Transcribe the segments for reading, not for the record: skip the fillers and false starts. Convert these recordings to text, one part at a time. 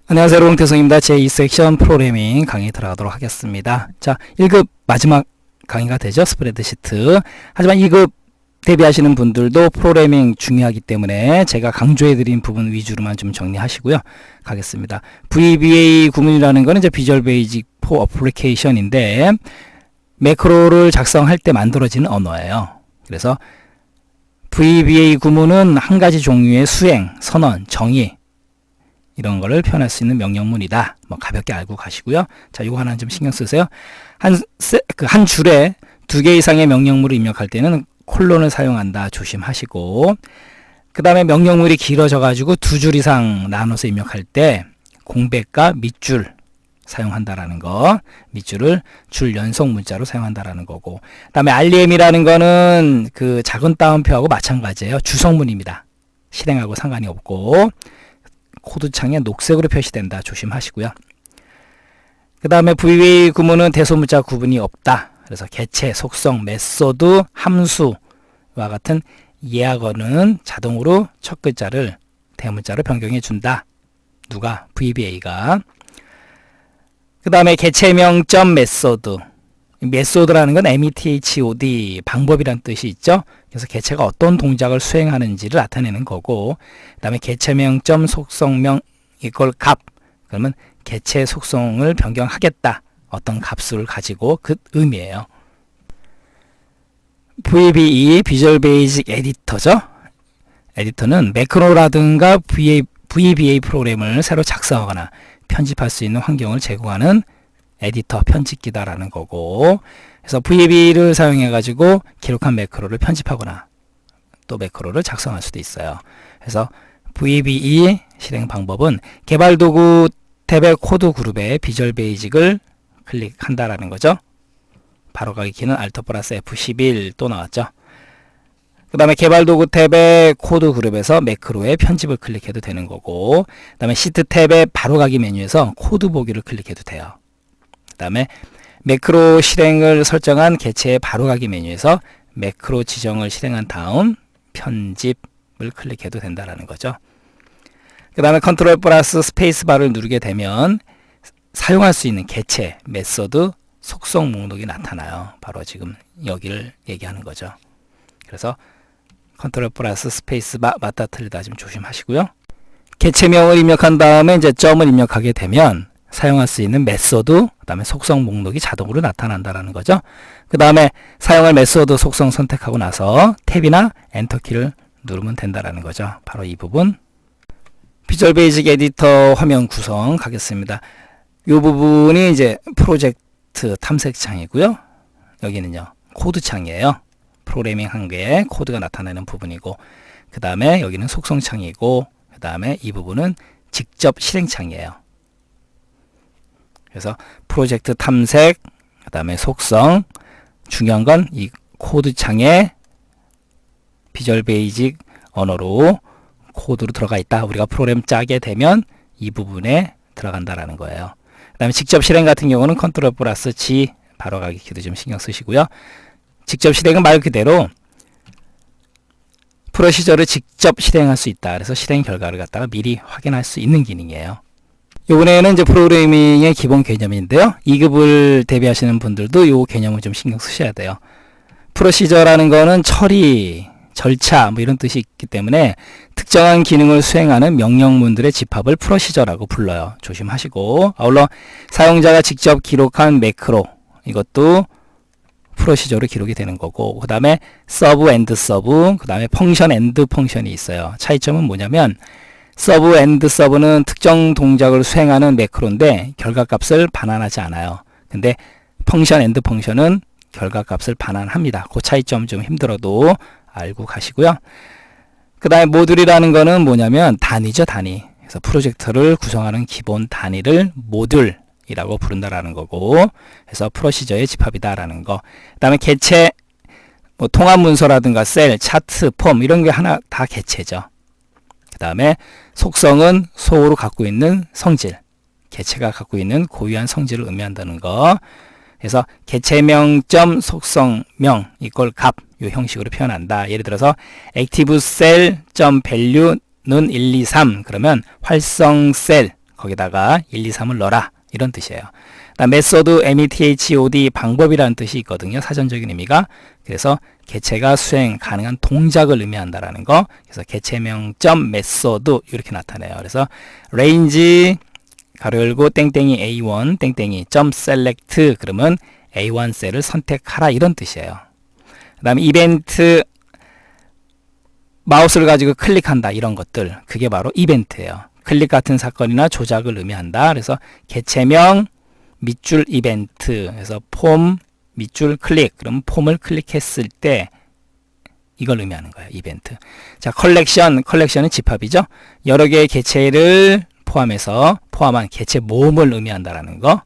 안녕하세요, 롱태성입니다. 제2섹션 프로그래밍 강의 들어가도록 하겠습니다. 자, 1급 마지막 강의가 되죠. 스프레드시트. 하지만 2급 대비하시는 분들도 프로그래밍 중요하기 때문에 제가 강조해드린 부분 위주로만 좀 정리하시고요. 가겠습니다. VBA 구문이라는 거는 이제 비주얼 베이직 포 어플리케이션인데 매크로를 작성할 때 만들어지는 언어예요. 그래서 VBA 구문은 한 가지 종류의 수행, 선언, 정의 이런 거를 표현할 수 있는 명령문이다. 뭐 가볍게 알고 가시고요. 자, 이거 하나 좀 신경 쓰세요. 한 줄에 2개 이상의 명령물을 입력할 때는 콜론을 사용한다. 조심하시고, 그 다음에 명령물이 길어져 가지고 2줄 이상 나눠서 입력할 때 공백과 밑줄 사용한다라는 거, 밑줄을 줄 연속 문자로 사용한다라는 거고, 그 다음에 REM이라는 거는 그 작은 따옴표하고 마찬가지예요. 주성문입니다. 실행하고 상관이 없고, 코드창에 녹색으로 표시된다. 조심하시고요. 그 다음에 VBA 구문은 대소문자 구분이 없다. 그래서 개체, 속성, 메소드, 함수와 같은 예약어는 자동으로 첫 글자를 대문자로 변경해 준다. 누가? VBA가. 그 다음에 개체명 점 메소드. 메소드라는 건 METHOD, 방법이란 뜻이 있죠. 그래서 개체가 어떤 동작을 수행하는지를 나타내는 거고, 그 다음에 개체명 점 속성명 이걸 값. 그러면 개체 속성을 변경하겠다. 어떤 값을 가지고 그 의미예요. VBE, 비주얼 베이직 에디터죠. 에디터는 매크로라든가 VBA 프로그램을 새로 작성하거나 편집할 수 있는 환경을 제공하는 에디터, 편집기다라는 거고, 그래서 VB를 사용해 가지고 기록한 매크로를 편집하거나 또 매크로를 작성할 수도 있어요. 그래서 VBE 실행 방법은 개발 도구 탭의 코드 그룹에 비주얼 베이직을 클릭한다라는 거죠. 바로 가기 키는 Alt 플러스 F11 또 나왔죠. 그 다음에 개발 도구 탭의 코드 그룹에서 매크로의 편집을 클릭해도 되는 거고, 그 다음에 시트 탭의 바로 가기 메뉴에서 코드 보기를 클릭해도 돼요. 그 다음에 매크로 실행을 설정한 개체의 바로가기 메뉴에서 매크로 지정을 실행한 다음 편집을 클릭해도 된다는 거죠. 그 다음에 컨트롤 플러스 스페이스바를 누르게 되면 사용할 수 있는 개체, 메소드, 속성 목록이 나타나요. 바로 지금 여기를 얘기하는 거죠. 그래서 컨트롤 플러스 스페이스바 맞다 틀리다 좀 조심하시고요. 개체명을 입력한 다음에 이제 점을 입력하게 되면 사용할 수 있는 메소드, 그 다음에 속성 목록이 자동으로 나타난다는 거죠. 그 다음에 사용할 메소드 속성 선택하고 나서 탭이나 엔터키를 누르면 된다는 거죠. 바로 이 부분. 비주얼 베이직 에디터 화면 구성 가겠습니다. 이 부분이 이제 프로젝트 탐색창이고요. 여기는요, 코드 창이에요. 프로그래밍 한계에 코드가 나타나는 부분이고, 그 다음에 여기는 속성 창이고, 그 다음에 이 부분은 직접 실행 창이에요. 그래서 프로젝트 탐색, 그 다음에 속성, 중요한 건 이 코드 창에 비주얼 베이직 언어로 코드로 들어가 있다. 우리가 프로그램 짜게 되면 이 부분에 들어간다라는 거예요. 그 다음에 직접 실행 같은 경우는 컨트롤 플러스 G 바로 가기 키도 좀 신경 쓰시고요. 직접 실행은 말 그대로 프로시저를 직접 실행할 수 있다. 그래서 실행 결과를 갖다가 미리 확인할 수 있는 기능이에요. 이번에는 이제 프로그래밍의 기본 개념인데요. 2급을 대비하시는 분들도 이 개념을 좀 신경 쓰셔야 돼요. 프로시저라는 거는 처리, 절차 뭐 이런 뜻이 있기 때문에 특정한 기능을 수행하는 명령문들의 집합을 프로시저라고 불러요. 조심하시고, 아울러 사용자가 직접 기록한 매크로 이것도 프로시저로 기록이 되는 거고, 그 다음에 서브, 엔드 서브, 그 다음에 펑션, 엔드 펑션이 있어요. 차이점은 뭐냐면 서브, 엔드 서브는 특정 동작을 수행하는 매크로인데 결과값을 반환하지 않아요. 근데 펑션, 엔드 펑션은 결과값을 반환합니다. 그 차이점 좀 힘들어도 알고 가시고요. 그 다음에 모듈이라는 거는 뭐냐면 단위죠, 단위. 그래서 프로젝트를 구성하는 기본 단위를 모듈이라고 부른다라는 거고, 그래서 프로시저의 집합이다라는 거. 그 다음에 개체, 뭐 통합 문서라든가 셀, 차트, 폼 이런 게 하나 다 개체죠. 그 다음에 속성은 소호로 갖고 있는 성질, 개체가 갖고 있는 고유한 성질을 의미한다는 거. 그래서 개체명점 속성명 이꼴 값, 이 형식으로 표현한다. 예를 들어서 active cell.value는 1, 2, 3 그러면 활성 셀 거기다가 1, 2, 3을 넣어라 이런 뜻이에요. 메소드 METHOD 방법이라는 뜻이 있거든요. 사전적인 의미가. 그래서 개체가 수행 가능한 동작을 의미한다라는 거. 그래서 개체명 점 메소드 이렇게 나타내요. 그래서 range 가로 열고 땡땡이 A1 땡땡이 점 select 그러면 A1 셀을 선택하라 이런 뜻이에요. 그 다음에 이벤트 마우스를 가지고 클릭한다 이런 것들 그게 바로 이벤트예요. 클릭 같은 사건이나 조작을 의미한다. 그래서 개체명 밑줄 이벤트 그래서 폼 밑줄 클릭 그러면 폼을 클릭했을 때 이걸 의미하는 거예요. 이벤트. 자, 컬렉션은 집합이죠. 여러 개의 개체를 포함한 개체 모음을 의미한다라는 거.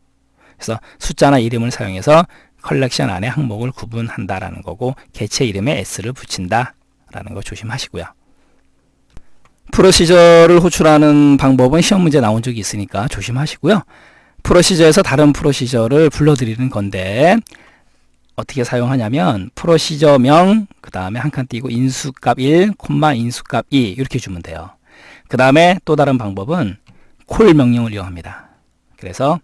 그래서 숫자나 이름을 사용해서 컬렉션 안에 항목을 구분한다라는 거고 개체 이름에 s를 붙인다 라는 거 조심하시고요. 프로시저를 호출하는 방법은 시험 문제 나온 적이 있으니까 조심하시고요. 프로시저에서 다른 프로시저를 불러드리는 건데 어떻게 사용하냐면 프로시저명 그 다음에 한 칸 띄고 인수값 1, 콤마 인수값 2 이렇게 주면 돼요. 그 다음에 또 다른 방법은 콜 명령을 이용합니다. 그래서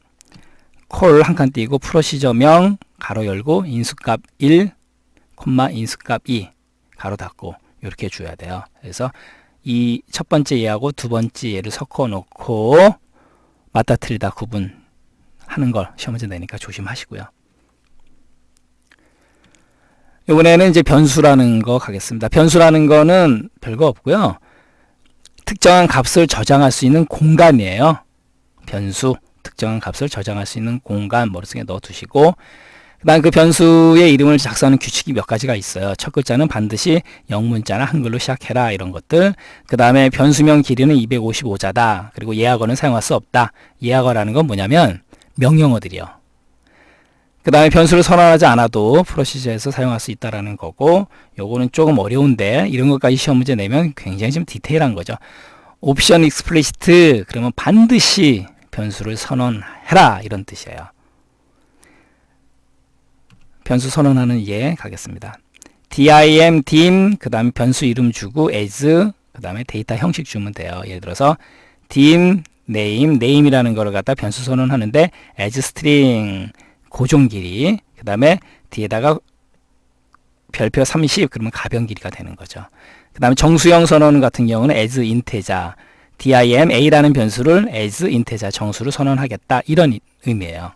콜 한 칸 띄고 프로시저명 가로 열고 인수값 1, 콤마 인수값 2 가로 닫고 이렇게 줘야 돼요. 그래서 이 첫 번째 예하고 두 번째 예를 섞어 놓고 맞다 틀리다 구분하는 걸 시험 문제 내니까 조심하시고요. 이번에는 이제 변수라는 거 가겠습니다. 변수라는 거는 별거 없고요. 특정한 값을 저장할 수 있는 공간이에요. 변수, 특정한 값을 저장할 수 있는 공간 머릿속에 넣어 두시고 그 다음 그 변수의 이름을 작성하는 규칙이 몇 가지가 있어요. 첫 글자는 반드시 영문자나 한글로 시작해라 이런 것들. 그 다음에 변수명 길이는 255자다. 그리고 예약어는 사용할 수 없다. 예약어라는 건 뭐냐면 명령어들이요. 그 다음에 변수를 선언하지 않아도 프로시저에서 사용할 수 있다라는 거고 요거는 조금 어려운데 이런 것까지 시험 문제 내면 굉장히 좀 디테일한 거죠. 옵션 익스플리시트 그러면 반드시 변수를 선언해라 이런 뜻이에요. 변수 선언하는 예 가겠습니다. dim, dim 그 다음에 변수 이름 주고 as 그 다음에 데이터 형식 주면 돼요. 예를 들어서 dim name이라는 거를 갖다 변수 선언하는데 as string 고정 길이 그 다음에 뒤에다가 별표 30 그러면 가변 길이가 되는 거죠. 그 다음에 정수형 선언 같은 경우는 as integer dim a라는 변수를 as integer 정수로 선언하겠다 이런 의미예요.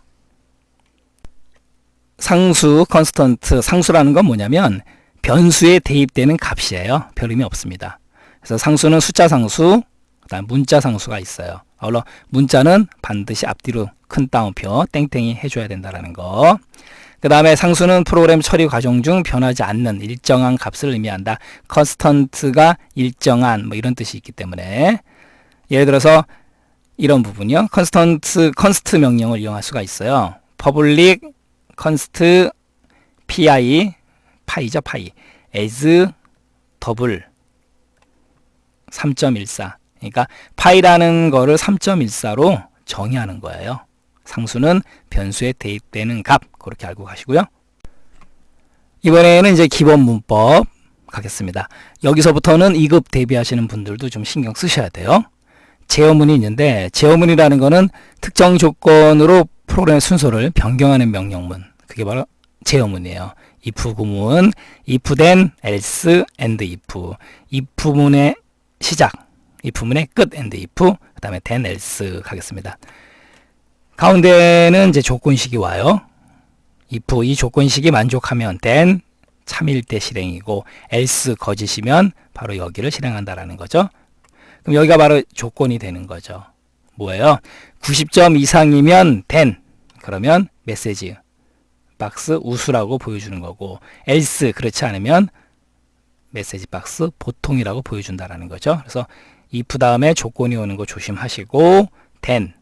상수 constant 상수라는 건 뭐냐면 변수에 대입되는 값이에요. 별 의미 없습니다. 그래서 상수는 숫자 상수 그 다음 문자 상수가 있어요. 물론 문자는 반드시 앞뒤로 큰 따옴표 땡땡이 해줘야 된다는 거. 그 다음에 상수는 프로그램 처리 과정 중 변하지 않는 일정한 값을 의미한다. constant가 일정한 뭐 이런 뜻이 있기 때문에 예를 들어서 이런 부분이요. const 명령을 이용할 수가 있어요. public const 파이죠 파이 as 더블 3.14 그러니까 파이라는 거를 3.14로 정의하는 거예요. 상수는 변수에 대입되는 값 그렇게 알고 가시고요. 이번에는 이제 기본 문법 가겠습니다. 여기서부터는 2급 대비하시는 분들도 좀 신경 쓰셔야 돼요. 제어문이 있는데 제어문이라는 거는 특정 조건으로 프로그램의 순서를 변경하는 명령문 그게 바로 제어문이에요. if 구문, if then, else, and if if문의 시작, if문의 끝, and if 그 다음에 then, else 가겠습니다. 가운데는 이제 조건식이 와요. if 이 조건식이 만족하면 then 참일 때 실행이고 else 거짓이면 바로 여기를 실행한다라는 거죠. 그럼 여기가 바로 조건이 되는 거죠. 뭐예요? 90점 이상이면 then 그러면 메시지 박스 우수라고 보여주는 거고 else 그렇지 않으면 메시지 박스 보통이라고 보여준다라는 거죠. 그래서 if 다음에 조건이 오는 거 조심하시고 then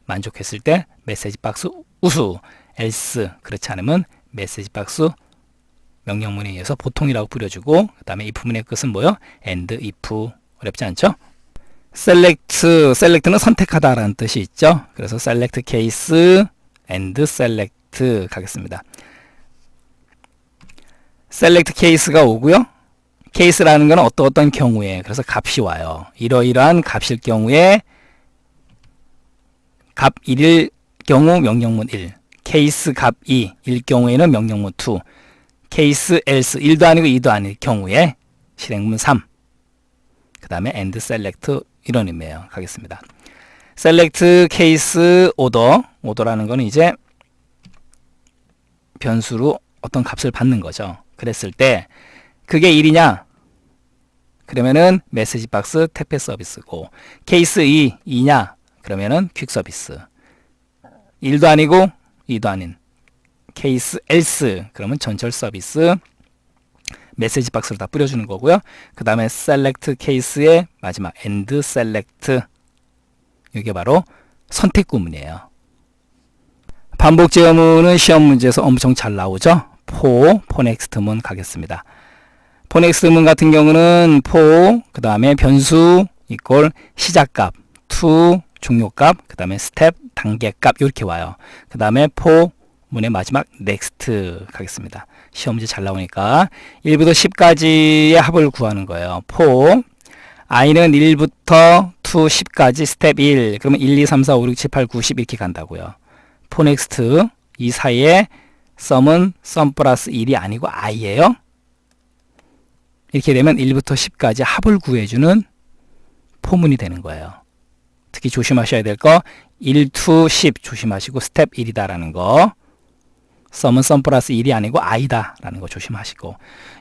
만족했을 때 메시지 박스 우수 else 그렇지 않으면 메시지 박스 명령문에 의해서 보통이라고 뿌려주고 그 다음에 if문의 끝은 뭐요? and if 어렵지 않죠? select는 선택하다 라는 뜻이 있죠. 그래서 select case and select 가겠습니다. select case가 오고요. case라는 건 어떤 경우에 그래서 값이 와요. 이러이러한 값일 경우에 값 1일 경우 명령문 1, 케이스 값 2, 일 경우에는 명령문 2, 케이스 else 1도 아니고 2도 아닐 경우에 실행문 3, 그 다음에 and select 이런 의미예요. 가겠습니다. select case order, order라는 거는 이제 변수로 어떤 값을 받는 거죠. 그랬을 때 그게 1이냐? 그러면은 메시지 박스 택배 서비스고, 케이스 2냐? 그러면은 퀵 서비스. 1도 아니고 2도 아닌 케이스 else, 그러면 전철 서비스 메시지 박스로 다 뿌려주는 거고요. 그 다음에 select case의 마지막 and select, 이게 바로 선택 구문이에요. 반복 제어문은 시험 문제에서 엄청 잘 나오죠. for next문 가겠습니다. for next문 같은 경우는 for 그 다음에 변수 이꼴 시작값, to 종료값, 그 다음에 스텝 단계값 이렇게 와요. 그 다음에 for 문의 마지막 next 가겠습니다. 시험 문제 잘 나오니까 1부터 10까지의 합을 구하는 거예요. for i는 1부터 to 10까지 스텝 1, 그러면 1, 2, 3, 4, 5, 6, 7, 8, 9, 10 이렇게 간다고요. for next 이 사이에 sum은 sum 플러스 1이 아니고 i예요. 이렇게 되면 1부터 10까지 합을 구해주는 포문이 되는 거예요. 특히 조심하셔야 될 거 1 to 10 조심하시고 스텝 1이다라는 거, sum은 sum 플러스 1이 아니고 i다라는 거 조심하시고,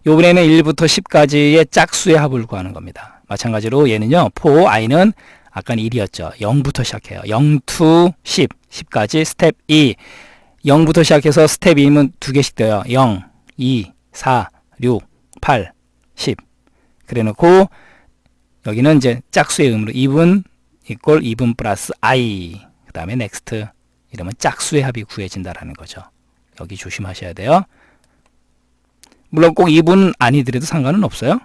요번에는 1부터 10까지의 짝수의 합을 구하는 겁니다. 마찬가지로 얘는요, for i는 아까는 1이었죠. 0부터 시작해요. 0 to 10, 10까지 스텝 2. 0부터 시작해서 스텝 2면 두 개씩 돼요. 0, 2, 4, 6, 8, 10. 그래 놓고 여기는 이제 짝수의 의미로 2분 이꼴 2분 플러스 i, 그 다음에 next 이러면 짝수의 합이 구해진다라는 거죠. 여기 조심하셔야 돼요. 물론 꼭 2분 아니더라도 상관은 없어요.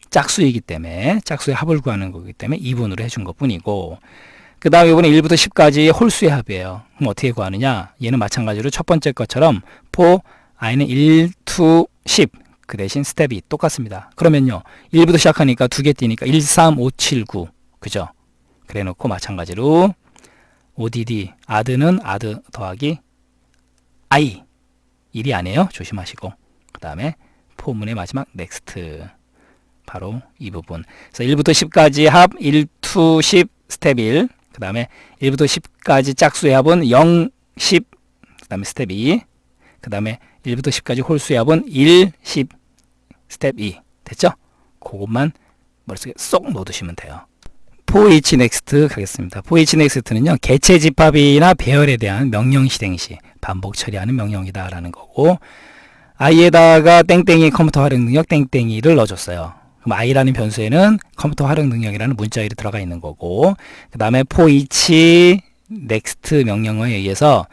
짝수이기 때문에, 짝수의 합을 구하는 거기 때문에 2분으로 해준 것 뿐이고, 그 다음에 이번에 1부터 10까지 홀수의 합이에요. 그럼 어떻게 구하느냐? 얘는 마찬가지로 첫 번째 것처럼 for i는 1 to 10, 그 대신 스텝이 똑같습니다. 그러면요, 1부터 시작하니까 두 개 띄니까 1, 3, 5, 7, 9 그죠? 그래 놓고 마찬가지로 odd, add는 add 더하기 i 1이 아니에요. 조심하시고, 그 다음에 포문의 마지막 next, 바로 이 부분. 그래서 1부터 10까지 합 1 to 10 스텝 1, 그 다음에 1부터 10까지 짝수의 합은 0, 10, 그 다음에 스텝 2, 그 다음에 1부터 10까지 홀수의 합은 1, 10, 스텝 2. 됐죠? 그것만 머릿속에 쏙 넣어두시면 돼요. for each next 가겠습니다. for each next는요, 개체 집합이나 배열에 대한 명령 실행 시 반복 처리하는 명령이다 라는 거고, i에다가 땡땡이 컴퓨터 활용 능력 땡땡이를 넣어줬어요. 그럼 i라는 변수에는 컴퓨터 활용 능력이라는 문자열이 들어가 있는 거고, 그 다음에 for each next 명령어에 의해서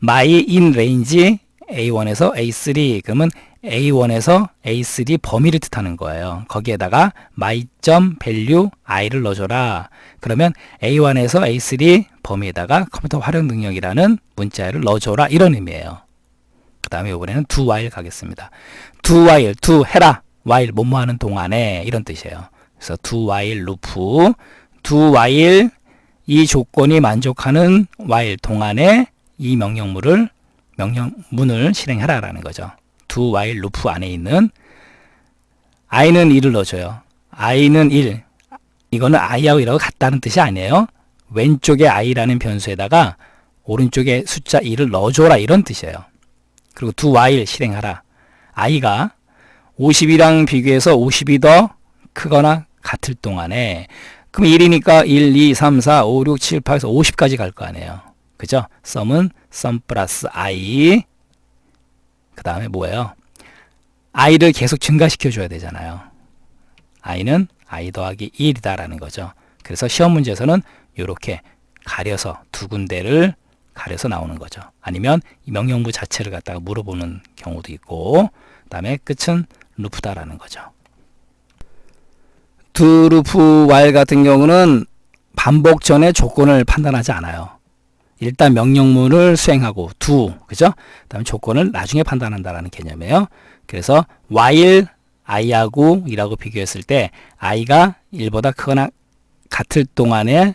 my in range A1에서 A3, 그러면 A1에서 A3 범위를 뜻하는 거예요. 거기에다가 my.value i를 넣어줘라. 그러면 A1에서 A3 범위에다가 컴퓨터 활용 능력이라는 문자열을 넣어줘라, 이런 의미예요. 그 다음에 이번에는 do while 가겠습니다. do while, do 해라, while 뭐뭐 하는 동안에, 이런 뜻이에요. 그래서 do while loop, do while 이 조건이 만족하는 while 동안에 이 명령문을 실행하라 라는 거죠. do while loop 안에 있는 i는 1을 넣어줘요. i는 1, 이거는 i하고 1하고 같다는 뜻이 아니에요. 왼쪽에 i라는 변수에다가 오른쪽에 숫자 1을 넣어줘라, 이런 뜻이에요. 그리고 do while 실행하라. i가 50이랑 비교해서 50이 더 크거나 같을 동안에, 그럼 1이니까 1, 2, 3, 4, 5, 6, 7, 8에서 50까지 갈 거 아니에요. 그죠? sum은 sum 플러스 i, 그 다음에 뭐예요? i를 계속 증가시켜 줘야 되잖아요. i는 i 더하기 1이다 라는 거죠. 그래서 시험 문제에서는 이렇게 가려서 두 군데를 가려서 나오는 거죠. 아니면 이 명령부 자체를 갖다가 물어보는 경우도 있고, 그 다음에 끝은 루프다라는 거죠. do 루프 while 같은 경우는 반복 전에 조건을 판단하지 않아요. 일단 명령문을 수행하고 do, 그죠? 그 다음에 조건을 나중에 판단한다라는 개념이에요. 그래서 while i하고 1하고 비교했을 때 i가 1보다 크거나 같을 동안에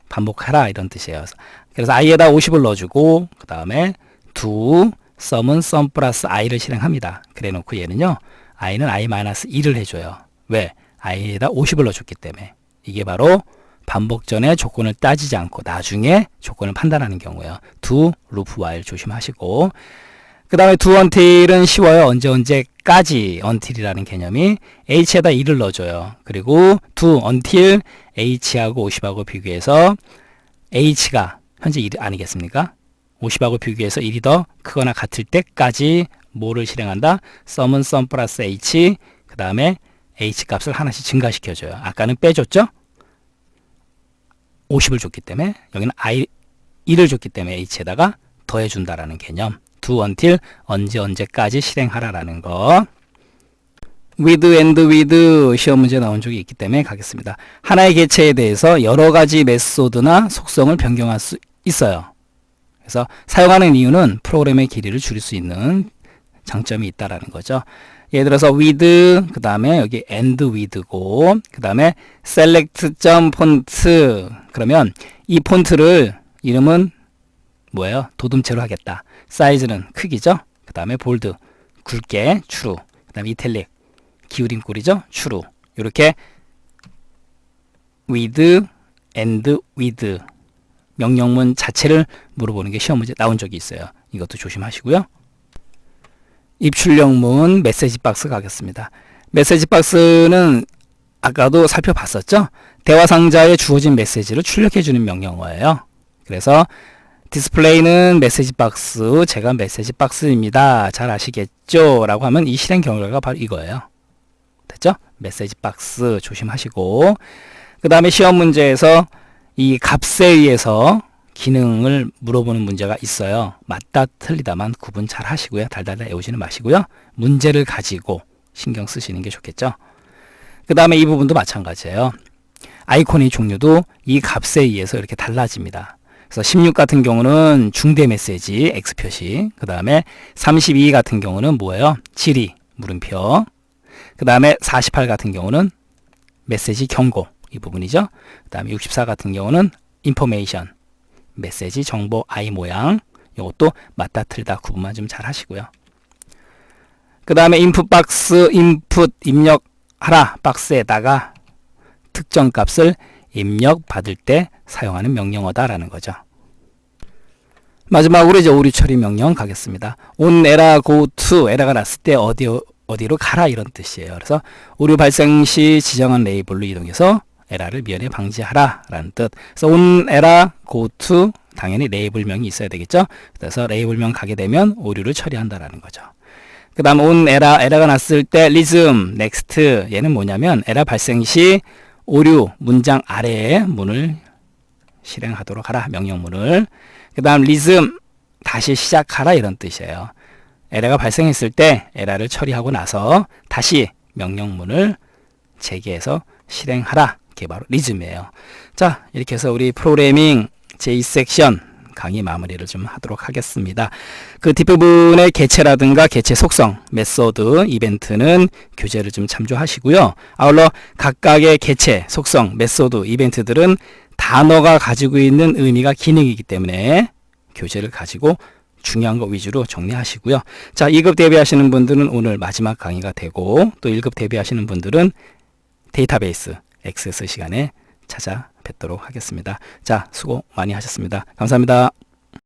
반복하라 이런 뜻이에요. 그래서 i에다 50을 넣어주고 그 다음에 do sum은 sum 플러스 i를 실행합니다. 그래 놓고 얘는요 i는 i-2를 해줘요. 왜? i에다 50을 넣어줬기 때문에. 이게 바로 반복 전에 조건을 따지지 않고 나중에 조건을 판단하는 경우예요. do, loop, while 조심하시고 그 다음에 do until은 쉬워요. 언제까지 until이라는 개념이 h에다 2를 넣어줘요. 그리고 do until h하고 50하고 비교해서 h가 현재 1 아니겠습니까? 50하고 비교해서 1이 더 크거나 같을 때까지 뭐를 실행한다? sum은 sum 플러스 h 그 다음에 h 값을 하나씩 증가시켜줘요. 아까는 빼줬죠? 50을 줬기 때문에 여기는 i 1을 줬기 때문에 h에다가 더해준다라는 개념. do until 언제까지 실행하라라는 거. with and with 시험 문제 나온 적이 있기 때문에 가겠습니다. 하나의 개체에 대해서 여러 가지 메소드나 속성을 변경할 수 있어요. 그래서 사용하는 이유는 프로그램의 길이를 줄일 수 있는 장점이 있다라는 거죠. 예를 들어서 with 그 다음에 여기 and with고 그 다음에 select.font 그러면 이 폰트를 이름은 뭐예요? 도둠체로 하겠다. 사이즈는 크기죠. 그 다음에 볼드 굵게 true 그 다음에 이탈릭 기울인 꼴이죠. true 이렇게 with and with 명령문 자체를 물어보는 게 시험 문제 나온 적이 있어요. 이것도 조심하시고요. 입출력문 메시지 박스 가겠습니다. 메시지 박스는 아까도 살펴봤었죠. 대화 상자에 주어진 메시지를 출력해주는 명령어예요. 그래서 디스플레이는 메시지 박스, 제가 메시지 박스입니다. 잘 아시겠죠? 라고 하면 이 실행 경로가 바로 이거예요. 됐죠? 메시지 박스 조심하시고 그 다음에 시험 문제에서 이 값에 의해서 기능을 물어보는 문제가 있어요. 맞다 틀리다만 구분 잘 하시고요. 달달달 외우지는 마시고요. 문제를 가지고 신경 쓰시는 게 좋겠죠. 그 다음에 이 부분도 마찬가지예요. 아이콘의 종류도 이 값에 의해서 이렇게 달라집니다. 그래서 16 같은 경우는 중대 메시지 X 표시, 그 다음에 32 같은 경우는 뭐예요? 질의 물음표, 그 다음에 48 같은 경우는 메시지 경고 이 부분이죠. 그 다음에 64 같은 경우는 인포메이션 메시지 정보 I 모양, 이것도 맞다 틀다 구분만 좀 잘 하시고요. 그 다음에 인풋 박스, 인풋 입력하라 박스에다가 특정 값을 입력받을 때 사용하는 명령어다라는 거죠. 마지막으로 이제 오류 처리 명령 가겠습니다. on 에라 go to 에라가 났을 때 어디로 가라 이런 뜻이에요. 그래서 오류 발생 시 지정한 레이블로 이동해서 에라를 미연에 방지하라 라는 뜻. 그래서 on 에라 go to 당연히 레이블명이 있어야 되겠죠. 그래서 레이블명 가게 되면 오류를 처리한다라는 거죠. 그 다음 on 에라가 났을 때 rhythm next 얘는 뭐냐면 에라 발생 시 오류 문장 아래에 문을 실행하도록 하라 명령문을. 그 다음 rhythm 다시 시작하라 이런 뜻이에요. 에러가 발생했을 때 에러를 처리하고 나서 다시 명령문을 재개해서 실행하라. 이게 바로 리즘이에요. 자, 이렇게 해서 우리 프로그래밍 제2섹션 강의 마무리를 좀 하도록 하겠습니다. 그 뒷부분의 개체라든가 개체 속성, 메소드, 이벤트는 교재를 좀 참조하시고요. 아울러 각각의 개체, 속성, 메소드, 이벤트들은 단어가 가지고 있는 의미가 기능이기 때문에 교재를 가지고 중요한 거 위주로 정리하시고요. 자, 2급 대비하시는 분들은 오늘 마지막 강의가 되고 또 1급 대비하시는 분들은 데이터베이스 액세스 시간에 찾아뵙도록 하겠습니다. 자, 수고 많이 하셨습니다. 감사합니다.